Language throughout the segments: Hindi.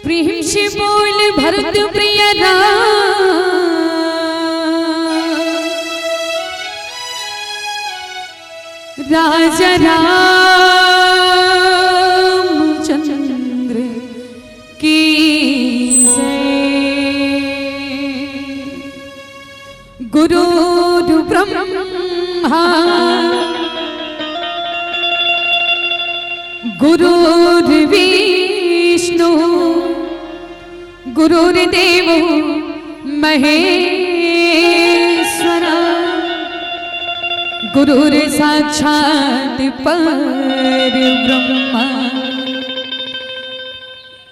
प्रेम से बोल भरत प्रिय राजा रामचंद्र की गुरु ब्रह्मा गुरुर्विष्णु गुरुर्देव महेश्वर गुरुर्साक्षात् परब्रह्म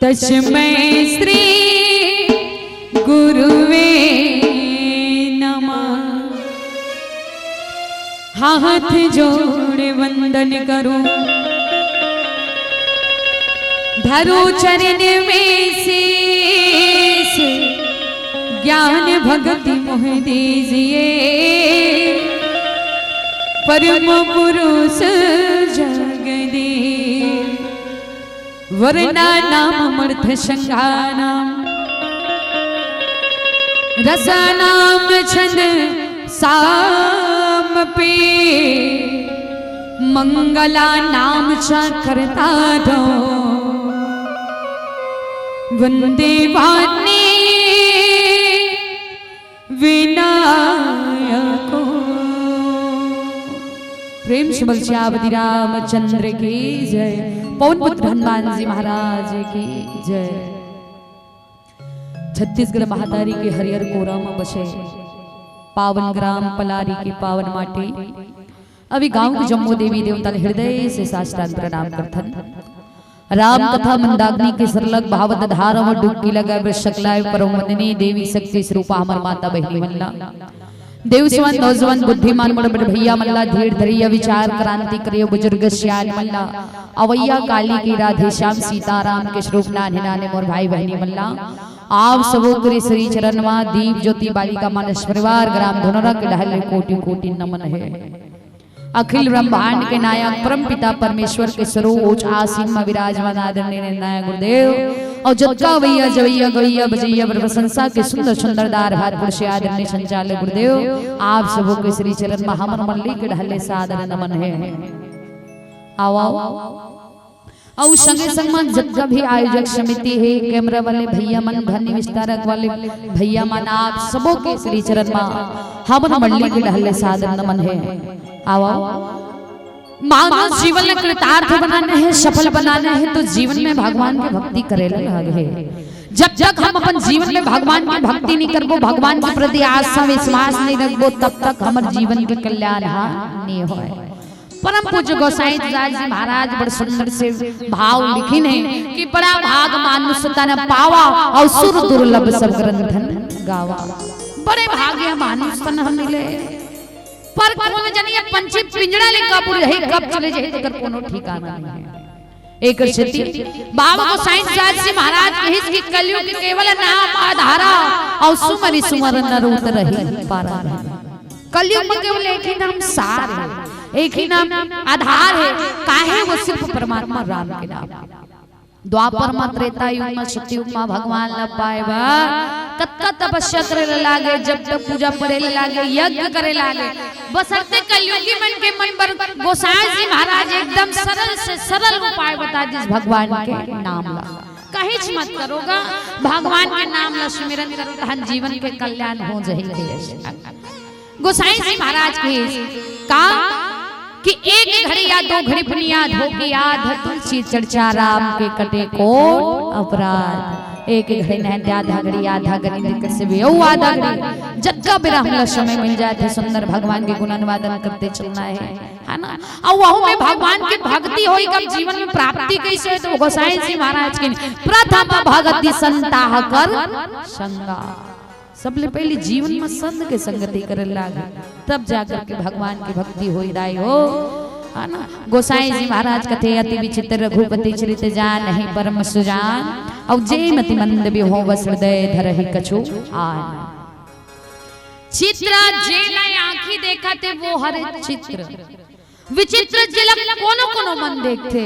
तस्मै श्री गुरुवे नमः। हाथ जोड़े वंदन करो धरो चरण में शीश ज्ञान भक्ति मोह दीजिए परम पुरुष जगदीश वरना नाम अमृत संघानाम रसनाम छंद साम पे मंगला नाम चा करता दो वंदे वाणी विनायको। प्रेम से बल श्यावती रामचंद्र की जय। पवन पुत्र हनुमान जी महाराज की जय। छत्तीसगढ़ महातारी के हरिहर कोरा में बसे पावन ग्राम पलारी की पावन माटी अभी गांव की जम्मू देवी देवता हृदय से साष्टांग प्रणाम करथन। राम कथा मंदाग्नि के सरलग भावत धारा में डुबकी लगा वृषकलाय परम वंदनी देवी शक्ति स्वरूपा हमर माता बहनी मल्ला देवसवन नौजवान बुद्धिमान बड़ बड़ भैया मल्ला धीर धरिया विचार क्रांति करियो बुजुर्ग श्याल मल्ला अवैया काली की राधे श्याम सीताराम के स्वरूप नाने नाने मोर भाई बहनी मल्ला आप सबो करे श्री चरण मा दीप ज्योति बालिका मानस परिवार ग्राम धुनरा के ढहले कोटि कोटि नमन है। अखिल ब्रह्मांड के नायक परम पिता परमेश्वर के सरोज आसीन में विराजमान आदरणीय नायक गुरुदेव और जगका वैया जवैया गवैया बजैया प्रशंसा के सुंदर सुंदर दार भात पुरुष आदरणीय संचालक गुरुदेव आप सबों के श्री चरण में हमर मल्ली के ढहले सादर नमन है। आओ और संगे संग में जगह भी आयोजक समिति है कैमरा वाले भैया मन ध्वनि विस्तारक वाले भैया मन आप सबों के श्री चरण में हमर मल्ली के ढहले सादर नमन है। आओ मानव जीवन में कृतार्थ बनाना है सफल बनाना है तो जीवन में भगवान की भक्ति करेला लगे। जब तक हम अपन जीवन में भगवान की भक्ति नहीं करबो भगवान के प्रति आस्था विश्वास नहीं रखबो तब तक हमारे जीवन के कल्याण नहीं होए। परम पूज्य गोसाई जी महाराज बड़े सुंदर से भाव लिखिन है कि बड़ा भाग मानुष तन पावा और सुर दुर्लभ सब ग्रंथन गावा। बड़े भाग्य मानुष तन हम मिले पर कोनो जनिया पंछी पिंजड़ा ले कब रहे कब चले जाए तेकर कोनो ठिकाना नहीं है। एक स्थिति बाबा गोसाई जी महाराज कहिस कि कलयुग के केवल नाम आधारा और सुमरि सुमरन न रूत रही पारा। कलयुग में केवल एक ही नाम सार है एक ही नाम आधार है काहे वो सिर्फ परमात्मा राम के नाम। द्वापर में त्रेता युग में सतयुग में भगवान न पाएबा कत्ता तपस्या करे लागे जब तक पूजा पड़े लागे यज्ञ करे लागे बसरते कलयुगी मन के मन पर गोसाई जी महाराज एकदम सरल से सरल उपाय बता दिस भगवान के नाम ला कहीं मत करोगा भगवान के नाम ला सुमिरन करो तहन जीवन के कल्याण हो जाएगी। गोसाई जी महाराज के का कि एक घड़ी या दो घड़ी बुनियाद होगी याद तुलसी चर्चा राम के कटे कोट अपराध। एक घड़ी नहीं आधा घड़ी निकट से भी आधा घड़ी जगह बेरा हमला समय मिल जाए थे सुंदर भगवान के गुणानुवादन करते चलना है ना। और वह में भगवान की भक्ति होई कब जीवन में प्राप्ति कैसे है तो गोसाई जी महाराज के प्रथम भक्ति संताह कर संगा सबले पहले जीवन में संत के संगति करे लागे तब जाकर के भगवान की भक्ति होई राय हो है ना। गोसाई जी महाराज कथे अति विचित्र रघुपति चरित जान नहीं परम सुजान और जय मति मंद भी हो बस हृदय धरहि कछु आन। चित्र जेला आंखी देखा थे वो हर चित्र विचित्र जिला कोनो कोनो मन देखते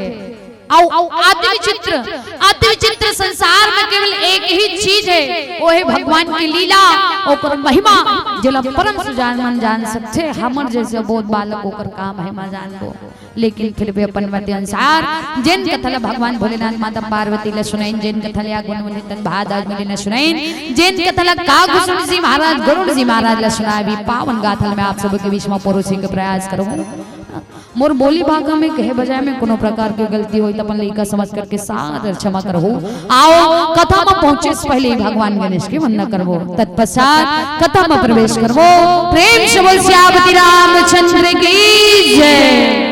आदि विचित्र संसार में केवल एक ही चीज है, वो है भगवान की लीला और महिमा, जिला परम सुजान मन जान सकते हमर जैसे बहुत बालक होकर का महिमा जान दो। लेकिन फिर भी अपन मध्य अनुसार जिन कथल भगवान भोलेनाथ माता पार्वती ले सुनाइन, जिन कथल या गुणवंतन भादाज मिले न सुनाइन, जिन कथल कागु सुन जी महाराज गरुड़ जी महाराज ले सुनावी पावन गाथल में आप सब के बीच में परोसे के प्रयास करूं। मोर बोली भागा में कहे बजाय में कोनो प्रकार की गलती हुई तो अपन लेका समझ करके सादर क्षमा करहो। आओ कथा में पहुंचे से पहले भगवान गणेश की वंदना करबो, तत्पश्चात कथा में प्रवेश करबो। प्रेम से बोल श्यामति रामचंद्र की जय।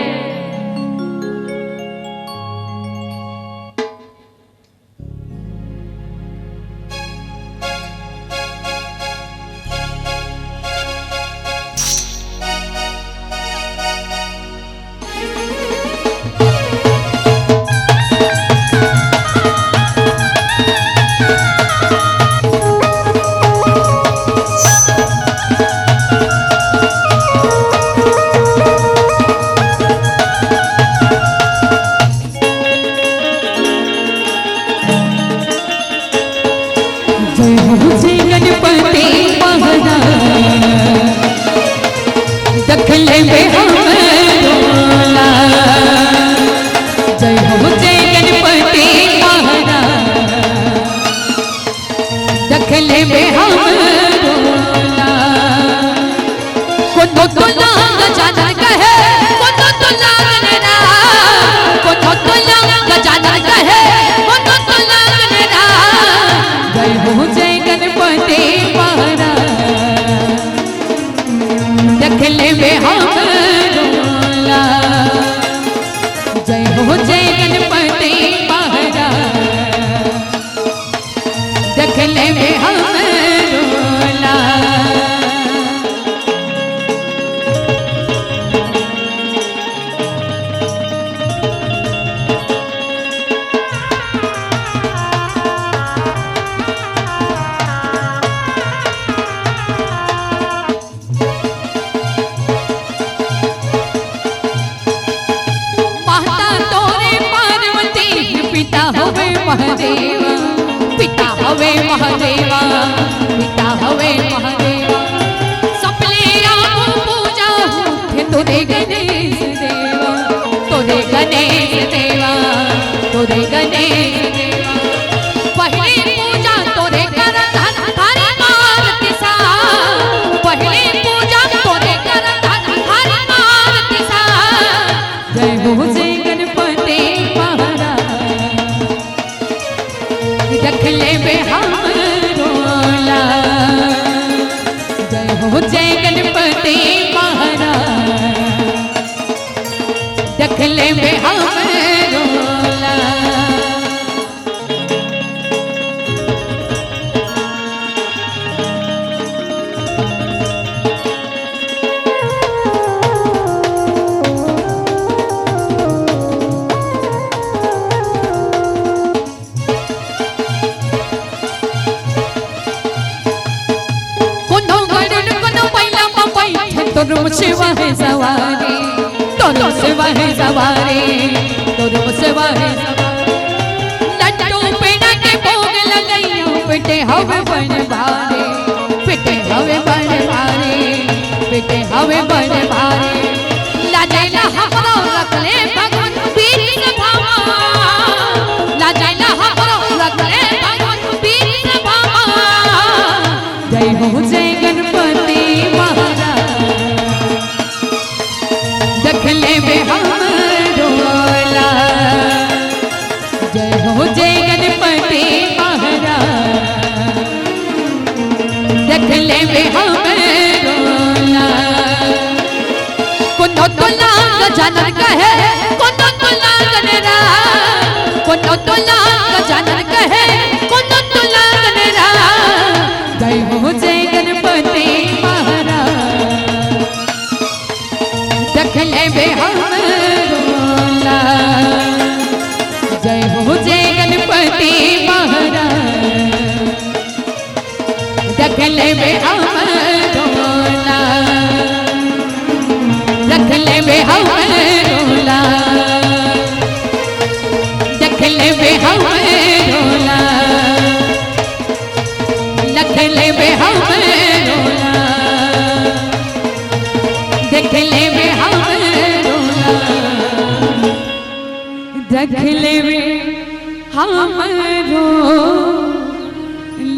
हमरो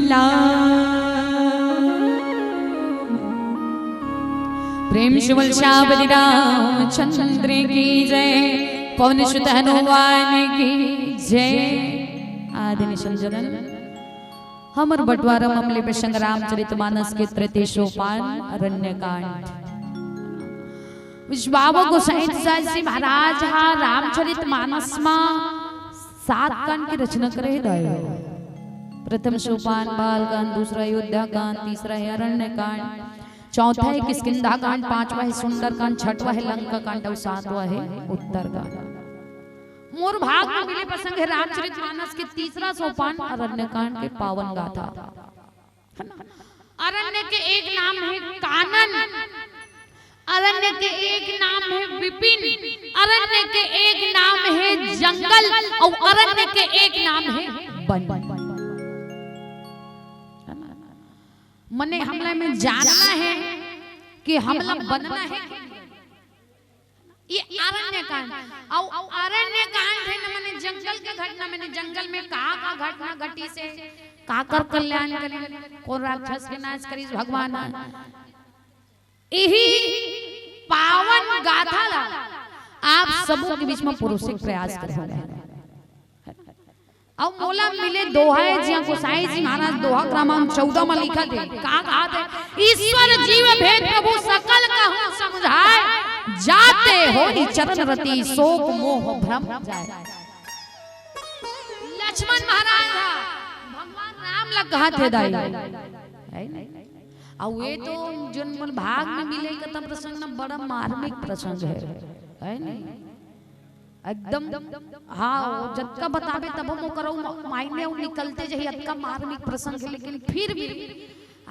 ला प्रेम शिवल श्यावली रामचंद्र की जय पवन सुत हनुमान की जय। आदि संजनन हमर बंटवारा मामले पे संग्राम चरितमानस के तृतीय सोपान अरण्यकांड। बाबा गोसाई जी महाराज हा रामचरितमानस में 7 कांड की रचना करे दयो। प्रथम सोपान बालकांड, दूसरा अयोध्या कांड, तीसरा है अरण्यकांड, चौथा है किष्किंधा कांड, 5वां है सुंदर कांड, 6वां है लंका कांड और 7वां है उत्तर कांड। मोर भाग में मिले प्रसंग है रामचरितमानस के तीसरा सोपान अरण्यकांड के पावन गाथा। अरण्य के एक नाम है कानन, अरण्य के एक नाम है विपिन, अरण्य के एक नाम है जंगल और अरण्य के एक नाम है वन। मने हमला में जानना है कि हमला बनना है ये अरण्य कांड। और अरण्य कांड है ना मने जंगल के घटना में, जंगल में का घटना घटी से काकर कल्याण करी, कौन राक्षस के नाश करी भगवान। यही पावन गाथा ला आप सबों के बीच में पुरुषिक प्रयास कर रहे हैं। अब मोला मिले दोहा है जिया गोसाई जी महाराज दोहा क्रमांक 14 में लिखा थे का बात है, ईश्वर जीव भेद प्रभु सकल कहूं समझाए, जाते हो चरण रति शोक मोह भ्रम जाए। लक्ष्मण महाराज भगवान राम लग कहा थे दाई है। और वे तो जन्म भाग में मिले का तब प्रसंग ना बड़ा मार्मिक प्रसंग है नहीं एकदम। हाँ जब का बतावे तब हम करो मायने निकलते जही अतका मार्मिक प्रसंग है। लेकिन फिर भी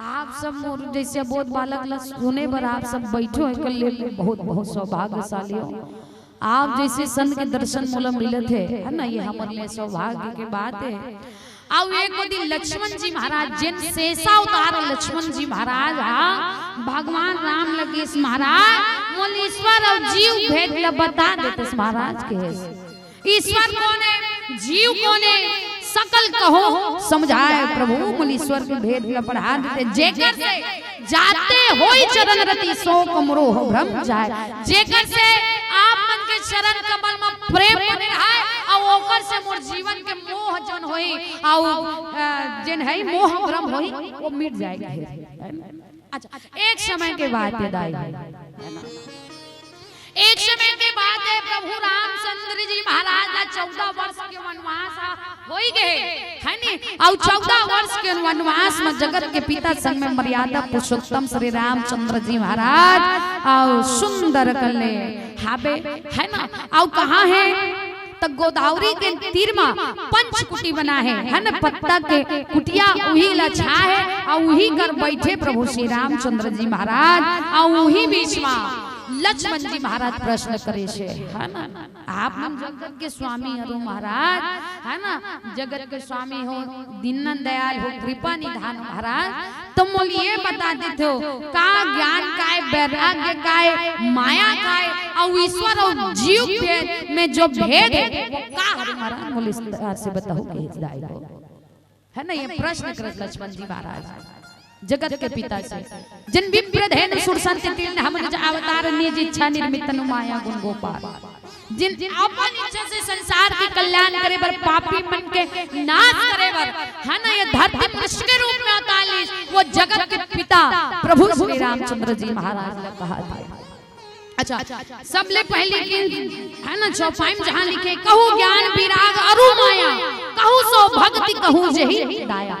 आप सब मोर जैसे बहुत बालक सुने पर आप सब बैठो है कल ले बहुत बहुत सौभाग्यशाली हो। आप जैसे संत के दर्शन मूलम मिले थे है ना, ये हमारे लिए सौभाग्य की बात है। अब एक दिन लक्ष्मण जी महाराज जिन शेषा उतार लक्ष्मण जी महाराज भगवान राम लगे महाराज मोलीश्वर और जीव भेद ला बता देते महाराज के। ईश्वर कौन है, जीव कौन है, सकल कहो समझाए प्रभु मुनीश्वर के भेद ला पढ़ा देते। जेकर से जाते होई चरण रति शोक मोह भ्रम जाए, जेकर से आप मन के चरण कमल में प्रेम बने रहे और ओकर से मोर जीवन के मोह जन होई और जिन है मोह भ्रम होई वो मिट जाएगा। अच्छा एक समय के बाद ये दाई एक समय के बाद है प्रभु रामचंद्र जी महाराज 14 वर्ष के वनवास हो गए है नी। और 14 वर्ष के वनवास में जगत के पिता संग में मर्यादा पुरुषोत्तम श्री रामचंद्र जी महाराज और सुंदर कले हाबे है ना। और कहाँ है तो गोदावरी के तीर में पंचकुटी बना है ना, पत्ता के कुटिया वही लछा है और वही कर बैठे प्रभु श्री रामचंद्र जी महाराज। और वही बीच में लक्ष्मण जी महाराज प्रश्न करे से है ना, आप हम जगत के स्वामी हो महाराज है ना, जगत के स्वामी हो, दीनन दयाल हो, कृपा निधान महाराज। तुम तो ये बता देते हो का ज्ञान का है, वैराग्य का है, माया का है और ईश्वर और जीव में जो भेद है वो का है महाराज, बोले से बताओ है ना। ये प्रश्न करे लक्ष्मण जी महाराज जगत के पिता से। जिन विप्रधेन सुरसंत तिल हम अवतार निज इच्छा निर्मित तनु माया गुण गोपाल, जिन अपन इच्छा से संसार के कल्याण करे बर पापी मन के नाश करे बर है ना ये धरती पृष्ठ के रूप में अवतार वो जगत के पिता प्रभु श्री रामचंद्र जी महाराज ने कहा था। अच्छा सबले पहले है ना चौपाई में जहां लिखे कहू ज्ञान विराग अरु माया, कहू सो भक्ति कहू जही दाया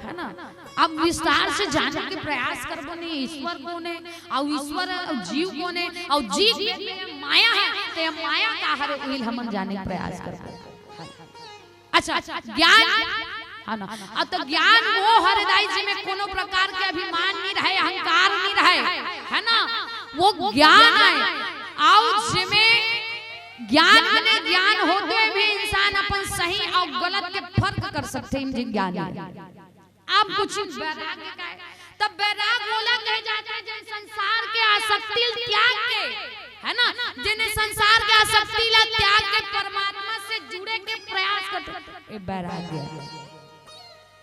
है ना। अब विस्तार से जानने के प्रयास करबो नहीं ईश्वर कौन है और ईश्वर और जीव कौन है और जीव में माया है तो माया का हर इल हम जानने का प्रयास करबो। अच्छा ज्ञान है ना, अब तो ज्ञान वो हृदय जी में कोनो प्रकार के अभिमान नहीं रहे, अहंकार नहीं रहे है ना, वो ज्ञान है। और जिसमें ज्ञान होते भी इंसान अपन सही और गलत के फर्क कर सकते हैं ज्ञान। आप कुछ वैराग्य का है तब वैराग बोला कह जाता है जिन संसार के आसक्ति त्याग के है ना, जिन्हें संसार के आसक्ति ला त्याग के परमात्मा से जुड़े के प्रयास करते वैराग्य,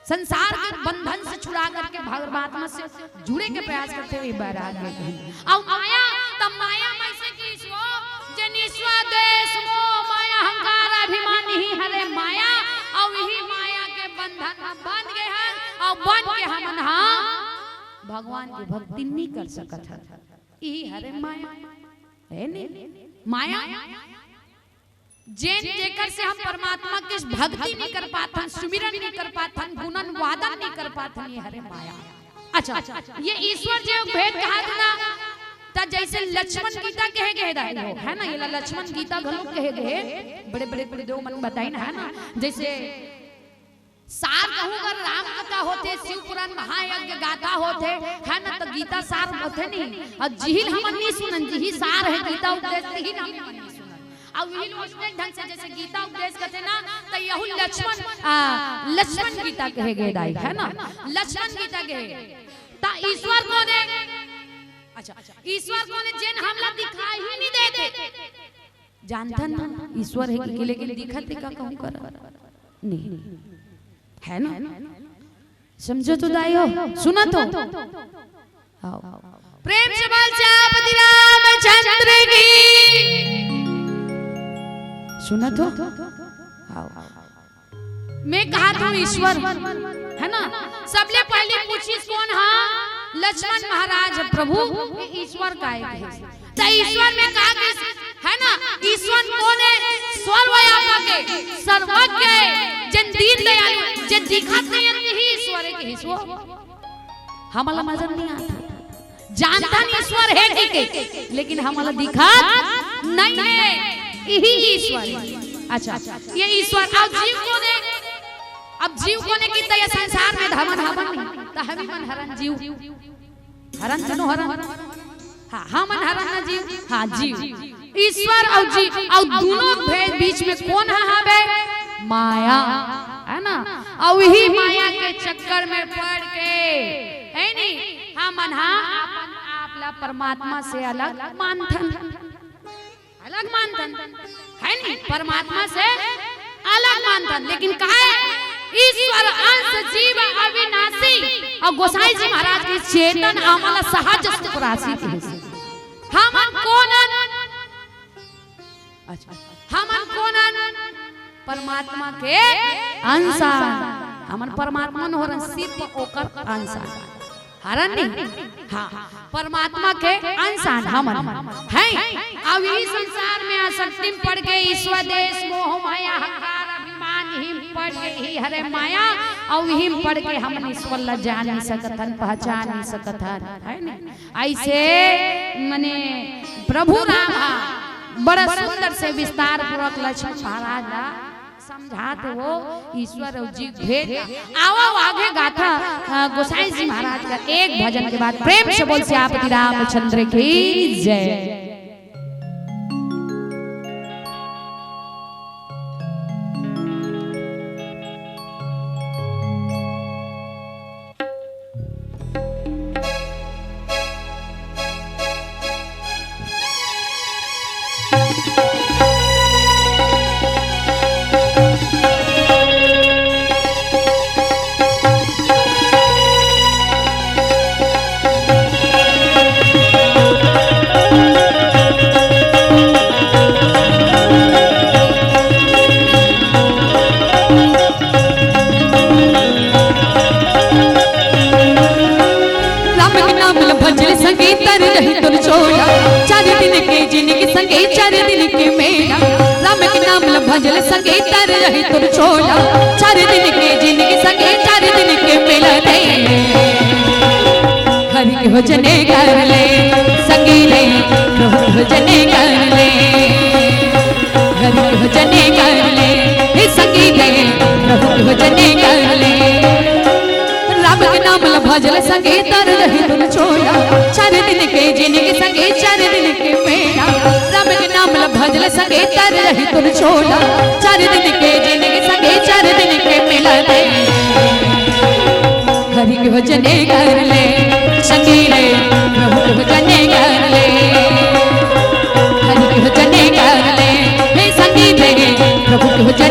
संसार के बंधन से छुड़ा करके परमात्मा से जुड़े के प्रयास करते हुए वैराग्य। और माया तब माया में से किसो जनिस्वा देश मोह माया अहंकार अभिमान ही हरे माया, और यही माया के बंधन हम बंध गए हैं और बन के हम भगवान की भक्ति नहीं कर सकत है। यही हरे माया है नहीं माया जेन जेकर से हम परमात्मा के भक्ति नहीं कर पाते, सुमिरन नहीं कर पाते, गुणन वादन नहीं कर पाते, ये हरे माया। अच्छा ये ईश्वर जो भेद कहा था ता जैसे लक्ष्मण गीता कहे गए है ना, ये लक्ष्मण गीता घलो कहे गए बड़े बड़े बड़े देव मन बताई ना है ना, जैसे सार कहूँगा राम कथा होते, शिव पुराण महायज्ञ गाथा होते है ना, तो गीता सार होते नहीं, और जिहिल हम नहीं सुनन, जिही सार है गीता उपदेश ही हम नहीं सुनन। और यही उसने ढंग से जैसे गीता उपदेश करते ना, तो यहू लक्ष्मण गीता कहे गए दाई है ना, लक्ष्मण गीता कहे ता ईश्वर को ने, अच्छा ईश्वर को ने जिन हमला दिखाई ही नहीं देते, जानता ना ईश्वर है कि लेकिन दिखते का कहूं कर नहीं है ना, समझो तो दाइयो, सुना तो प्रेम से बोल चापति रामचंद्र की, सुना तो मैं कहा था ईश्वर है ना, सबले पहले पूछी कौन हाँ लक्ष्मण महाराज प्रभु ईश्वर का है, तो ईश्वर में कहा कि है ना ईश्वर कौन है, सर्वव्यापक है, सर्वज्ञ है, जिन दीन दयालु जिन दिखत नहीं है ही ईश्वर है कि ईश्वर हमारा नजर नहीं आता, जानता नहीं ईश्वर है ठीक है, लेकिन हमारा दिखत नहीं है, यही ईश्वर। अच्छा ये ईश्वर अब जीव को ने, अब जीव को ने की तो ये संसार में धमन हवन नहीं, तो हम मन हरन जीव हरन तनो हरन, हाँ हम हरन ना जीव, हाँ जीव ईश्वर और जीव, और दोनों भेद बीच में कौन है हवे माया है ना, और वही माया के चक्कर में पड़ के है नहीं हम आपला परमात्मा से अलग मानथन, अलग मानथन है नहीं, परमात्मा से अलग मानथन, लेकिन कहा ईश्वर अंश जीव अविनाशी, और गोसाई जी महाराज की चेतन आमला सहज राशि हम कौन, हम कौन परमात्मा के अंश, हमन परमात्मा न होरन सिर्फ ओकर अंश हरन नहीं, हाँ परमात्मा के अंश हमन है। अब इस संसार में आसक्ति पड़ गए, ईश्वर देश मोह माया अहंकार अभिमान ही पड़ गए ही हरे माया, और ही पड़ के हम ईश्वर ला जान नहीं सकतन, पहचान नहीं सकतन है नहीं। ऐसे मने प्रभु राम बड़ा सुंदर से विस्तार पूर्वक लक्ष्मण महाराज ला समझाते वो ईश्वर और जीव भेद। आओ आगे गाथा गोसाई जी महाराज का एक भजन के बाद प्रेम से बोल सियापति रामचंद्र की जय। भजल संगे तर रही तुर छोड़ा, 4 दिन के जिंदगी संगे 4 दिन के मिलने, हरि के भजने कर ले संगे ले, प्रभु भजने कर ले, हरि के भजने कर ले संगे ले, प्रभु भजने कर ले। राम के नाम ल भजल संगे तर रही तुर छोड़ा, 4 दिन के जिंदगी संगे 4 दिन के मेला। राम के नाम ल भजल संगे तर रही तुर छोड़ा, 4 दिन के जिंदगी संगे 4 दिन के मिलने, हरि के भजने कर ले संगे ले, प्रभु के भजने कर ले, हरि के भजने कर ले संगे ले, प्रभु के भजने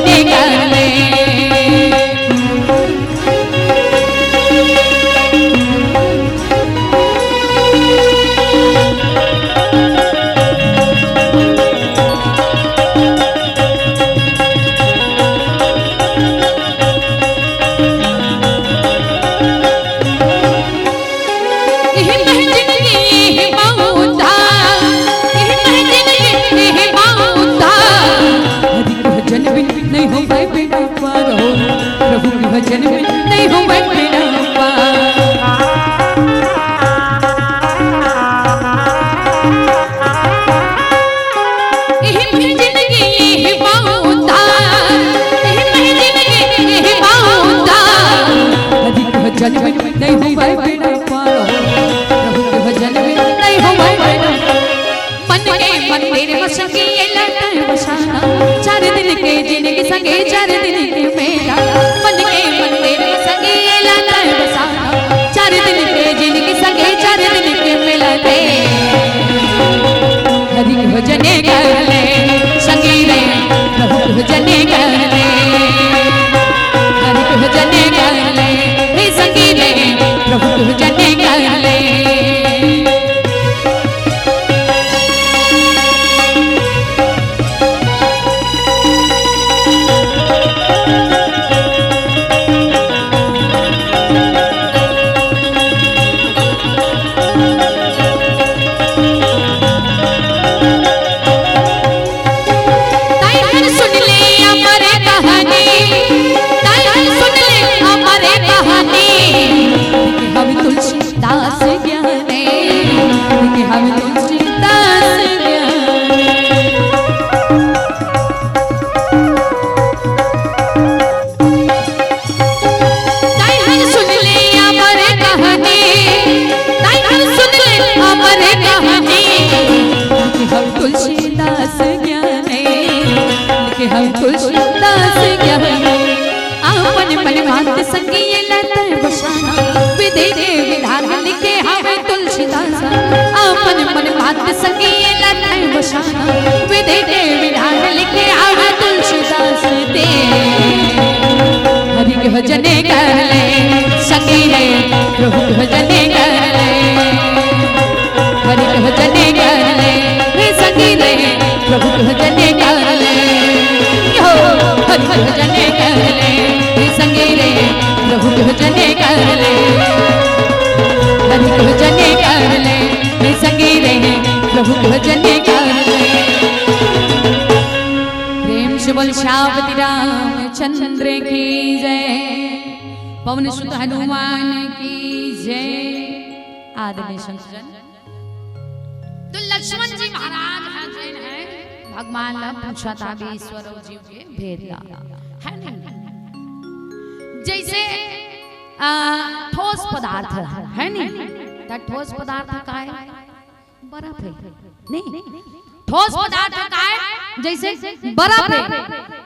नहीं हो बेड़ा पार। भजन में नहीं हो बेड़ा पार, प्रभु के भजन में नहीं हो बेड़ा। मन के मंदिर बस के लता बसाना, 4 दिन के जिंदगी संगे 4 दिन के मेला। मन के मंदिर बस के लता बसाना, 4 दिन के जिंदगी संगे 4 दिन के मेला रे। हरि के भजन कर ले संगी रे, प्रभु के भजन कर ले, हरि के भजन कर ले संगी रे, प्रभु के भजन कर ले। दास ज्ञाने कि हम तुलसी दास ज्ञाने। ताई हर सुन ले अमर कहानी, ताई हर सुन ले अमर कहानी कि हम तुलसी दास ज्ञाने, कि हम तुलसी दास ज्ञाने। अपन मन मात संगी लता बसाना, विधि विधान लिखे हमें तुलसीदास। अपन मन मात संगी लता बसाना, विधि विधान लिखे हमें तुलसीदास दे। हरि के भजन कर ले संगी रे, प्रभु के भजन कर ले, हरि के भजन कर ले संगी रे, प्रभु के भजन कर ले, हरि के भजन कर ले संगी रे, प्रभु के भजन कर ले, हरि के भजन कर ले संगी रे, प्रभु के भजन कर ले। प्रेम से बोल श्यामति रामचंद्र की जय, पवन सुत हनुमान की जय। आदरणीय संतजन, तो लक्ष्मण जी महाराज है भगवान ने पूछा था भी ईश्वर और जीव के भेद है नहीं। जैसे ठोस पदार्थ है नहीं, तो ठोस पदार्थ का है बर्फ है नहीं, ठोस पदार्थ का है जैसे बर्फ है,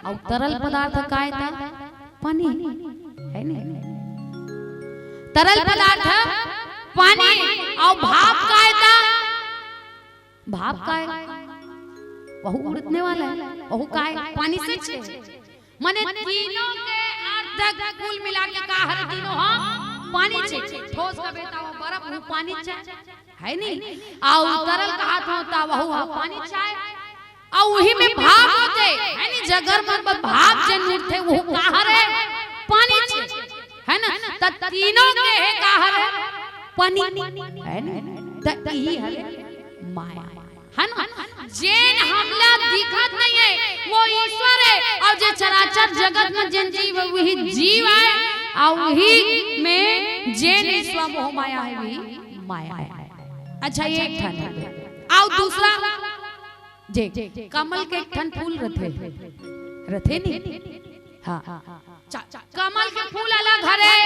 और तरल पदार्थ का है पानी है नहीं। तरल पदार्थ पानी और भाप का है, भाप का है वह उड़ने वाला है, वह का है पानी से। माने तीनों के अर्धक कुल मिला के का हर तीनों हां पानी छे। ठोस का बेटा वो बर्फ वो पानी छे है नहीं, और तरल का हाथ होता वह पानी छे, और वही में भाप होते है नहीं। जगर में भाप जन उठते वो का है पानी छे है ना। त तीनों के है का है पानी है ना, त ई है माया है ना। जेन हमला दिखत नहीं है वो ईश्वर है, और जे चराचर जगत में जिन जीव वही जीव है, और वही में जेन ईश्वर मोह माया है वही माया है। अच्छा ये एक ठन है, और दूसरा जे कमल के एक ठन फूल रथे नहीं। हाँ कमल के फूल अलग है,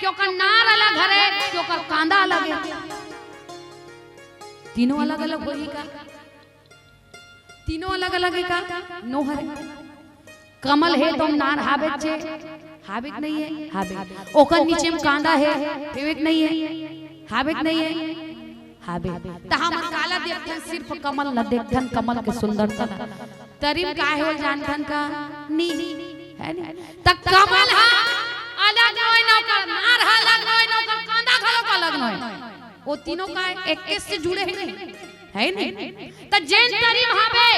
क्योंकि नार अलग है, क्योंकि कांदा अलग है। तीनों अलग अलग होई का, तीनों अलग अलग है का नो है। कमल है तो नार हाबित छे, हाबित नहीं है हाबित। ओकर नीचे में कांदा है, फेविक नहीं है हाबित नहीं है हाबित। त हम काला देखथन सिर्फ कमल न देखथन कमल के सुंदरता, तरीम काहे जानथन का नी है नी। त कमल हा अलग होय न का, नार हा अलग होय न का, कांदा घलो का अलग होय। वो तीनों का एक से जुड़े हैं है नहीं। त जेन तरीम हाबे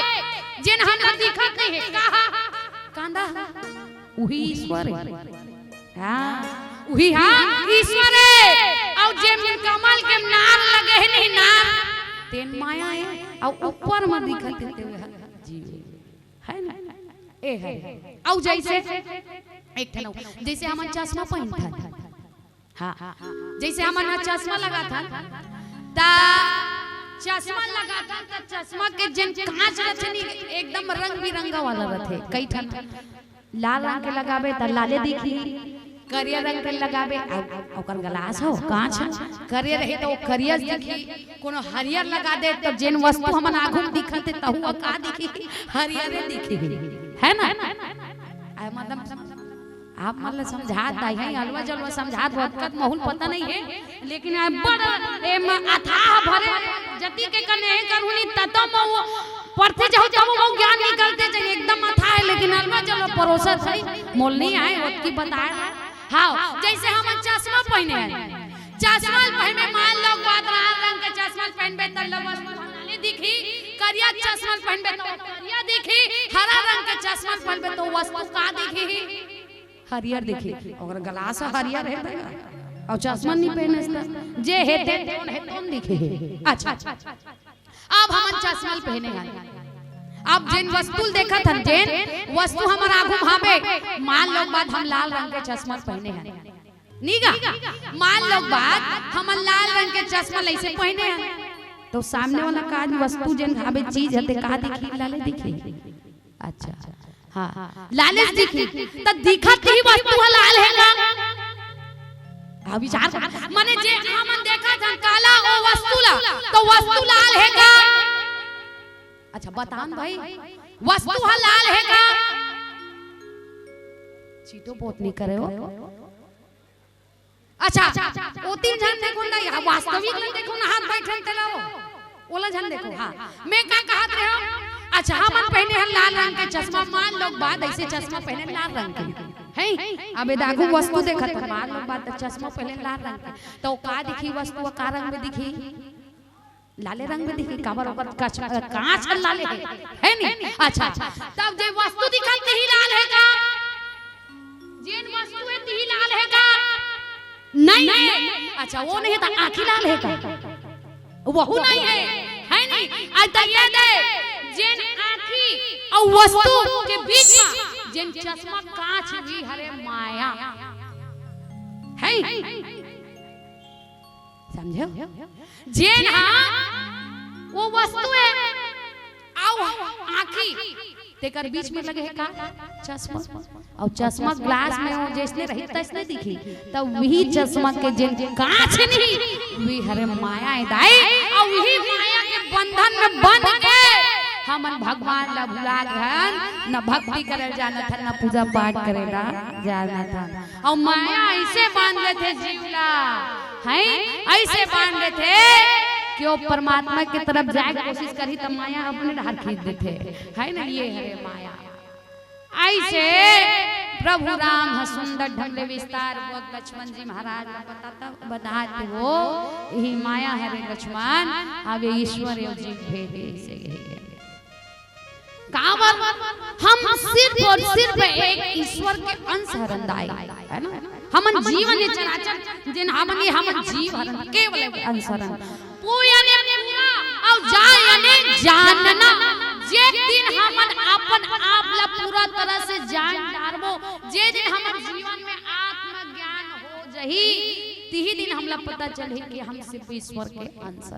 जेन हम दिखत नहीं है कहा कांदा वही ईश्वर है। हां वही हां ईश्वर है, और जेन कमल के नार लगे है नहीं नार तेन माया है, और ऊपर में दिखत है जीव है ना। ए है और जैसे एक ठन जैसे हम चश्मा पहन था, हाँ जैसे हमारा चश्मा लगा था ता चश्मा लगा था तो चश्मा के जन कांच रचनी एकदम रंग बिरंगा वाला रथे। कई ठन लाल रंग के लगाबे त लाले दिखी, करिया रंग के लगाबे ओकर ग्लास हो कांच करिया रहे तो करिया दिखी, कोनो हरियर लगा दे तो जेन वस्तु हमन आगु दिखते तहु का दिखी हरियर दिखी, है ना। मतलब आप मतलब समझात है अलवा जलवा समझात वक्त माहौल पता नहीं है, लेकिन बड़ अथाह भरे जति के कने करूनी ततम वो पढ़ते जाओ तब वो ज्ञान निकलते जाए एकदम अथाह है, लेकिन अलवा जलवा परोसत है मोल नहीं आए वक्त की बताए। हाँ जैसे हम चश्मा पहने हैं, चश्मा पहने मान लो बात लाल रंग के चश्मा पहनबे त लवली दिखी, करिया चश्मा पहनबे तो करिया दिखी, हरा रंग के चश्मा पहनबे तो वस्तु का दिखी हरियर दिखी, और ग्लास हरियर है और चश्मा नहीं पहने जे हेते कौन है कौन दिखे। अच्छा अब हम चश्मा पहने हैं, अब जिन वस्तु देखा था जेन वस्तु हमारा आगू भावे मान लो बात हम लाल रंग के चश्मा पहने हैं नीगा, मान लो बात हम लाल रंग के चश्मा ऐसे पहने हैं तो सामने वाला का वस्तु जिन भावे चीज है का दिखी लाले दिखी। अच्छा हाँ लाले दिखी तो दिखत ही वस्तु लाल है का अब विचार माने जे हमन देखा था काला वो वस्तु ला तो वस्तु लाल है का। अच्छा बतान भाई वस्तु लाल है का, चीटो पोत नहीं करे हो। अच्छा ओ तीन जन देखो ना या वास्तविक में देखो ना हाथ बैठन चलाओ ओला जन देखो। हाँ मैं का कहत रहे हो। अच्छा हम पहने हैं लाल रंग के चश्मा, मान लो बाद ऐसे चश्मा पहने लाल रंग के है, अब दागू वस्तु देखा था मान लो बाद चश्मा पहने लाल रंग के तो का दिखी वस्तु का रंग में दिखी लाले रंग में दिखी, काबर ऊपर कांच लाले है नहीं। अच्छा तब जे वस्तु दिखते ही लाल है का, जेन वस्तु है ती लाल है का नहीं। अच्छा वो नहीं था आंखी लाल है का वहु नहीं है नहीं। अच्छा ये दे जेन आंखी और वस्तु के बीच में जेन चश्मा कांच भी हरे माया है, समझो जेन हाँ वो वस्तु है आओ आंखी तेकर बीच में लगे है का चश्मा, और चश्मा ग्लास में हो जैसे रही तैसने दिखी तब वही चश्मा के जिन कांच नहीं वही हरे माया है दाई, और वही माया के बंधन में बंध के हमन भगवान ला भुला गए, न भक्ति करे जाना था न पूजा पाठ करेला जाना था, और माया ऐसे बांध रहे थे जीवला है, ऐसे बांध रहे थे क्यों परमात्मा की तरफ जाए कोशिश करी तो माया अपने ढार खींच देते है ना। ये है माया। ऐसे प्रभु राम सुंदर ढंग से विस्तार बहुत लक्ष्मण जी महाराज बताता बताते हो यही माया है रे लक्ष्मण, अब ईश्वर जीव भेदे से हम सिर्फ और सिर्फ एक ईश्वर के अंश हरंदाई है ना। हमन जीवन चराचर जिन हमन जीव हरन केवल अंश हरन पूयाने पूरा और जाने जानना जे दिन हमन अपन आप ला पूरा तरह से जान डारबो, जे दिन हमन जीवन में आत्मज्ञान हो जही तिही दिन हमला पता चले कि हम सिर्फ ईश्वर के अंश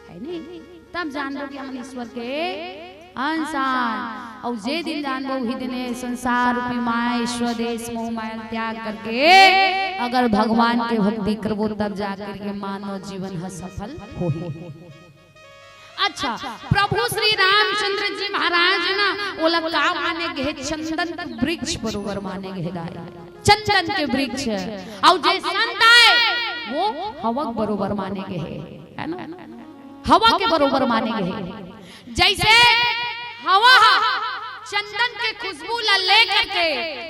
है नहीं, तब जान लो कि हम ईश्वर के अंशान, और जे दिन जानबो वही दिन संसार रूपी माया ईश्वर देश मोह माया त्याग करके अगर भगवान के भक्ति करबो तब जाकर के मानव जीवन है सफल होही। अच्छा प्रभु श्री रामचंद्र जी महाराज ना ओला का माने गए चंदन वृक्ष बरोबर माने गए गाय चंदन के वृक्ष, और जे संत आए वो हवा बरोबर माने गए है ना, हवा के बरोबर माने गए। जैसे हवा चंदन के खुशबू ला लेकर के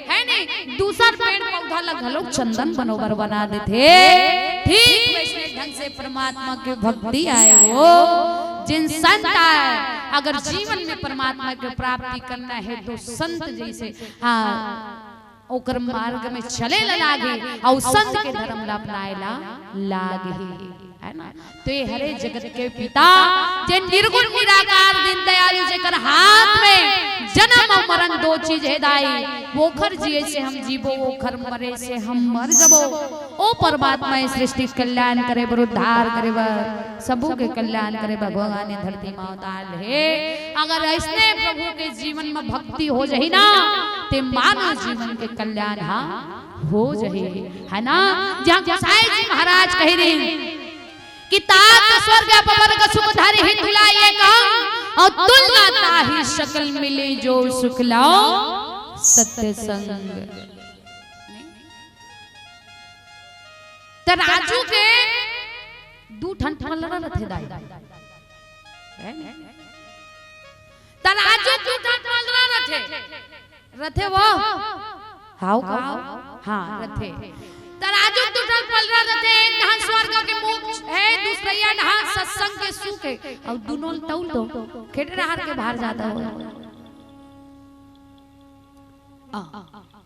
है नहीं दूसर पेड़ पौधा लगा लोग चंदन बरोबर बना देते, ठीक वैसे ढंग से परमात्मा के भक्ति आए वो जिन संत आए अगर जीवन में परमात्मा की प्राप्ति करना है तो संत जैसे हाँ ओकर मार्ग में चले लागे और संत के धर्म ला अपनाए ला लागे। है ना। तो ये हरे जगत के पिता जे निर्गुण निराकार दीन दयालु जेकर हाथ में जन्म और मरण दो चीज है दाई, वोखर जिए से हम जीवो, वोखर मरे से हम मर जबो। ओ परमात्मा इस सृष्टि कल्याण करे, उद्धार करे, सबों के कल्याण करे, भगवान ने धरती में अवतार है। अगर ऐसे प्रभु के जीवन में भक्ति हो जाए ना, ते मानव जीवन के कल्याण हो जाए, है ना। जहाँ गोसाई जी महाराज कह रहे हैं कि तात स्वर्ग अपवर्ग सुख धारे ही तुलाइए काम, और तुलना ताहि शकल मिले जो सुख लाओ सत्य संग। तराजू के दू ठन ठमलरा रथे दाई, तराजू दू ठन ठमलरा रथे वो हाउ हाँ रथे। तराजू दू ठन ठमलरा रथे, एक ढहान स्वर्ग के मोक्ष है, दूसरा ढहान सत्संग के सुख है, और दोनों तौल दो खेड़े रहार के बाहर जाता हो,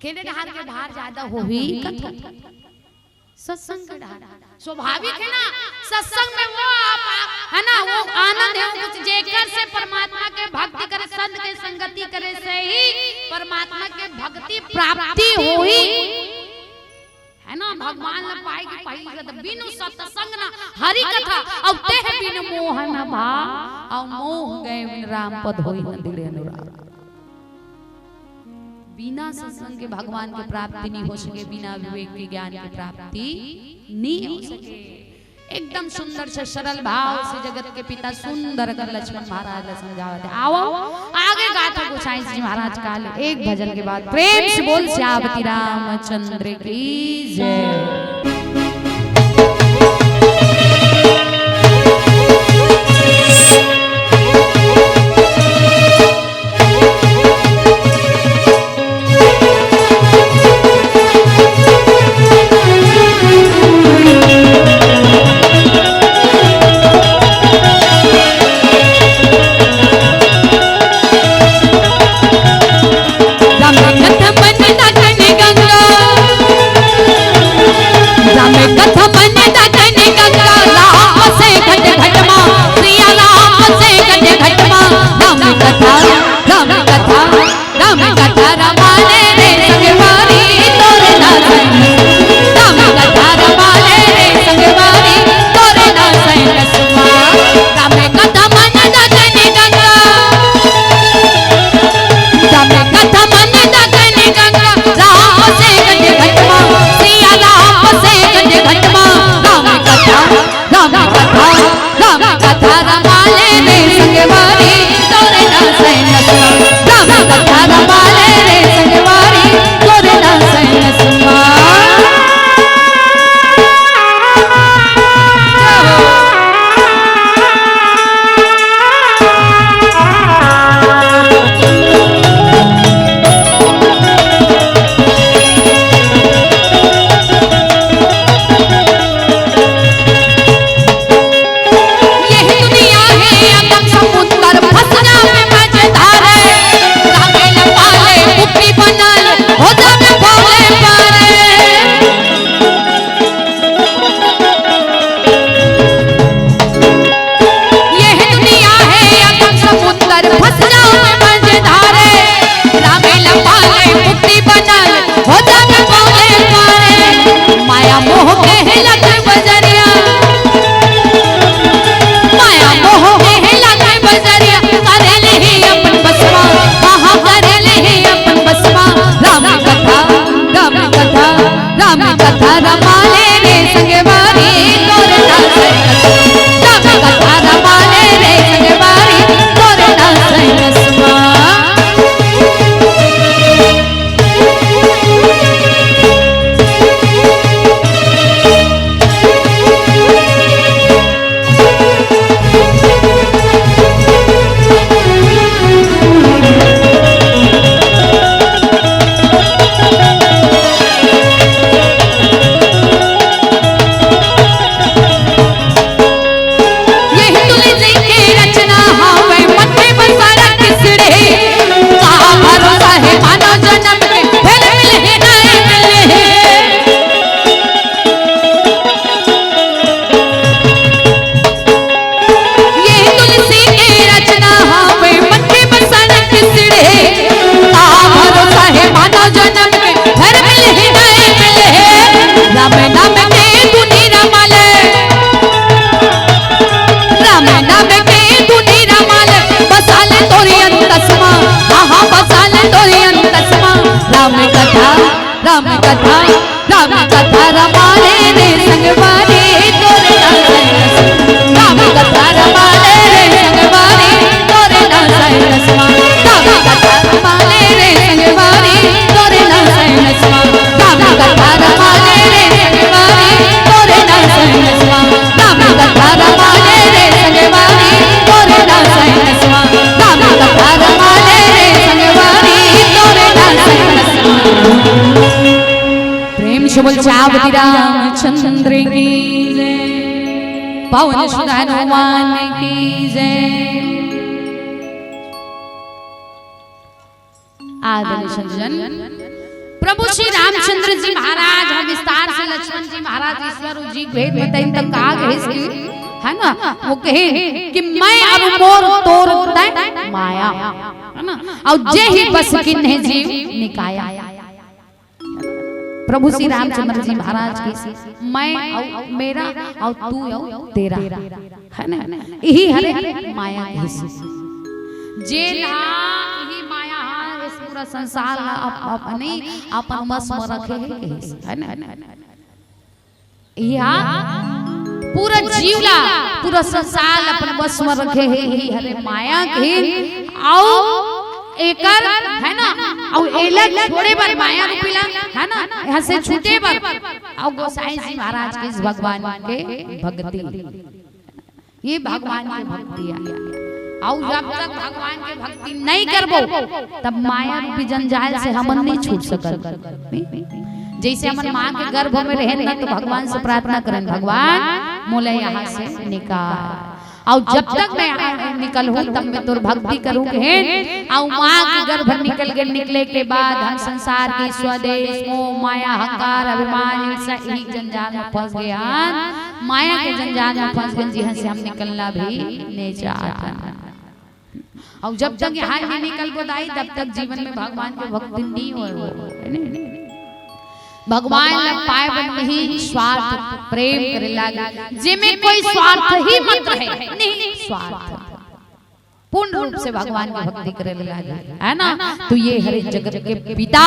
खेड़े रहार के बाहर ज्यादा हो ही कथा सत्संग के ढहार स्वाभाविक है ना। सत्संग में वो है ना, वो आनंद है कुछ जेकर से परमात्मा के भक्ति करे, संत के संगति करे से ही परमात्मा के भक्ति प्राप्ति होई, है ना। भगवान ने पाई की पहली बिनु सत्संग ना हरि कथा, अब ते है बिनु मोह न भा, और मोह गए बिन राम पद होई न दिले अनुराग। बिना सत्संग के भगवान की प्राप्ति नहीं हो सके, बिना विवेक के ज्ञान की प्राप्ति नहीं हो सके। एकदम सुंदर से सरल भाव से जगत के पिता सुंदर कर लक्ष्मण महाराज ने समझावते। आओ आगे गाथा गोसाई जी महाराज काल एक भजन के बाद प्रेम से बोल श्यावती रामचंद्र की जय। कथा रमाले रे संगवारी तोरे नाम कथा रमाले रे संगवारी तोरे नाम सैनसमा कथा रमाले रे संगवारी तोरे नाम सैनसमा कथा रमाले रे संगवारी तोरे नाम सैनसमा कथा रमाले रे संगवारी तोरे नाम सैनसमा कथा रमाले रे संगवारी तोरे नाम सैनसमा। प्रेम से बोल चावती रामचंद्र की जय, पवन सुत हनुमान की जय। आदरणीय संतजन, प्रभु श्री रामचंद्र जी महाराज हम विस्तार से लक्ष्मण जी महाराज ईश्वर जी भेद बताई तक कहा गए है ना, वो कहे कि मैं अब मोर तोर माया है ना, और जे ही बस किन्हे जीव निकाया। प्रभु श्री रामचंद्र जी महाराज की मैं और मेरा और तू और तेरा है ना, यही हरे माया की जे यही माया इस पूरा संसार अपने अपन बस में रखे है ना, यह पूरा जीवला पूरा संसार अपन बस में रखे है यही हरे माया के आओ एकर है ना, और एला छोड़े पर माया रूपीला है ना, यहाँ से छूटे पर और गोसाई जी महाराज के भगवान के भक्ति, ये भगवान की भक्ति है। और जब तक भगवान के भक्ति नहीं करबो तब माया रूपी जंजाल से हम नहीं छूट सकल। जैसे हम माँ के गर्भ में रहे ना तो भगवान से प्रार्थना करें, भगवान मोले यहाँ से निकाल, और जब तक मैं निकल हूँ तब मैं तोर भक्ति करूँगी। और माँ के गर्भ निकल गए, निकले के बाद हम संसार के स्वदेश मोह माया अहंकार अभिमान यही जंजाल में फंस गया, माया के जंजाल में फंस गए जिहाँ से हम निकलना भी नहीं चाहते। और जब तक यहाँ नहीं निकल बताई तब तक जीवन में भगवान के भक्ति नहीं हो। भगवान पाए नहीं स्वार्थ प्रेम करे लागे, जिसमें कोई स्वार्थ ही मत रहे, नहीं स्वार्थ पूर्ण रूप से भगवान की भक्ति करे लागे है ना। तो ये हरे जगत के पिता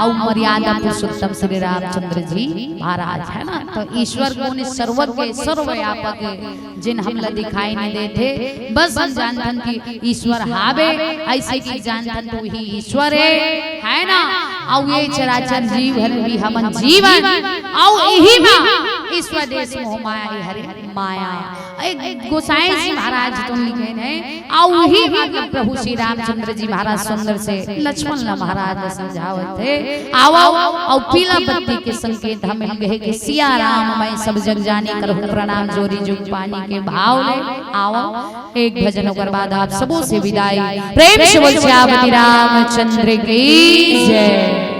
और मर्यादा पुरुषोत्तम श्री रामचंद्र जी महाराज है ना। तो ईश्वर को सर्वज्ञ सर्वव्यापक जिन हमला दिखाई नहीं देते, बस हम जानथन कि ईश्वर हावे, ऐसे की जानथन तो ही ईश्वर है ना। और ये चराचर जीव हरे भी हमन जीवन और यही मां ईश्वर देश मोह माया हरे माया। गोसाई जी महाराज तुम लिखे हैं और वही मतलब प्रभु श्री रामचंद्र जी महाराज सुंदर से लक्ष्मण महाराज ने समझावत थे। आओ और पीला बत्ती के संकेत हमें कहे कि सिया राम मैं सब जग जाने करहु प्रणाम जोरी जुग पानी के भाव ले। आओ एक भजन के बाद आप सबों से विदाई। प्रेम से बोल श्री रामचंद्र की जय।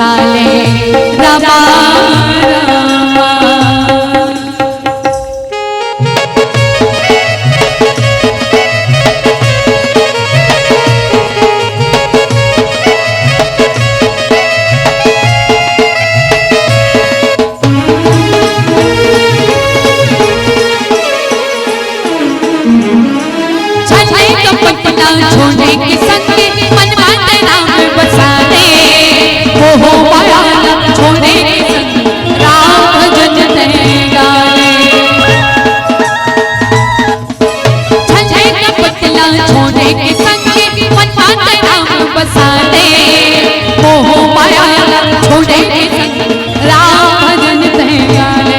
बसाले रामा रामा। छोड़ने के संगे मन माते राम बसाने, हो माया छोड़ने के संगे राम भजन गाने। छछे का पतला छोड़ने के संगे मन माते राम बसाने, हो माया छोड़ने के संगे राम भजन गाने।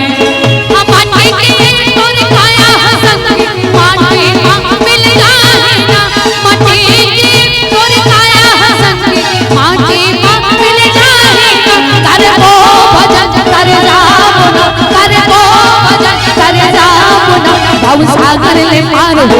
सागर ले पार हो